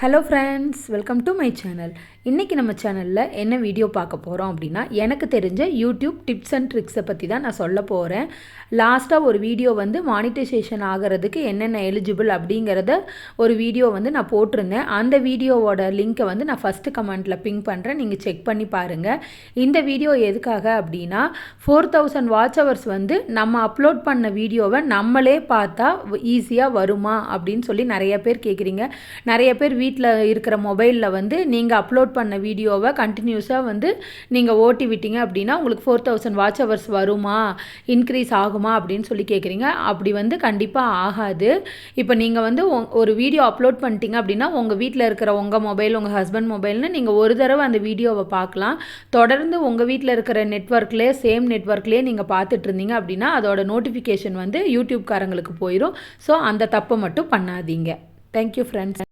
Hello friends, welcome to my channel. இன்றைக்கி நம்ம சேனலில் என்ன வீடியோ பார்க்க போகிறோம் அப்படின்னா, எனக்கு தெரிஞ்ச யூடியூப் டிப்ஸ் அண்ட் ட்ரிக்ஸை பற்றி தான் நான் சொல்ல போகிறேன். லாஸ்ட்டாக ஒரு வீடியோ மானிட்டைசேஷன் ஆகிறதுக்கு என்னென்ன எலிஜிபிள் அப்படிங்கிறத ஒரு வீடியோ நான் போட்டிருந்தேன். அந்த வீடியோவோட லிங்க்கை நான் ஃபஸ்ட்டு கமெண்ட்டில் பிங் பண்ணுறேன், நீங்கள் செக் பண்ணி பாருங்கள். இந்த வீடியோ எதுக்காக அப்படின்னா, 4000 வாட்ச் ஹவர்ஸ் நம்ம அப்லோட் பண்ண வீடியோவை நம்மளே பார்த்தா ஈஸியாக வருமா அப்படின்னு சொல்லி நிறைய பேர் கேட்குறீங்க. நிறைய பேர் வீட்டில் இருக்கிற மொபைலில் நீங்கள் அப்லோட் பண்ண வீடியோவை கண்டினியூஸாக நீங்கள் ஓட்டி விட்டீங்க அப்படின்னா உங்களுக்கு 4000 வாட்ச் ஹவர்ஸ் வருமா, இன்க்ரீஸ் ஆகுமா அப்படின்னு சொல்லி கேட்குறீங்க. அப்படி கண்டிப்பாக ஆகாது. இப்போ நீங்கள் ஒரு வீடியோ அப்லோட் பண்ணிட்டீங்க அப்படின்னா உங்கள் வீட்டில் இருக்கிற உங்கள் மொபைல், உங்கள் ஹஸ்பண்ட் மொபைல்னு நீங்கள் ஒரு தடவை அந்த வீடியோவை பார்க்கலாம். தொடர்ந்து உங்கள் வீட்டில் இருக்கிற நெட்வொர்க்லேயே, சேம் நெட்வொர்க்லேயே நீங்கள் பார்த்துட்டு இருந்தீங்க அப்படின்னா அதோட நோட்டிஃபிகேஷன் யூடியூப்காரங்களுக்கு போயிடும். ஸோ அந்த தப்பை மட்டும் பண்ணாதீங்க. Thank you friends.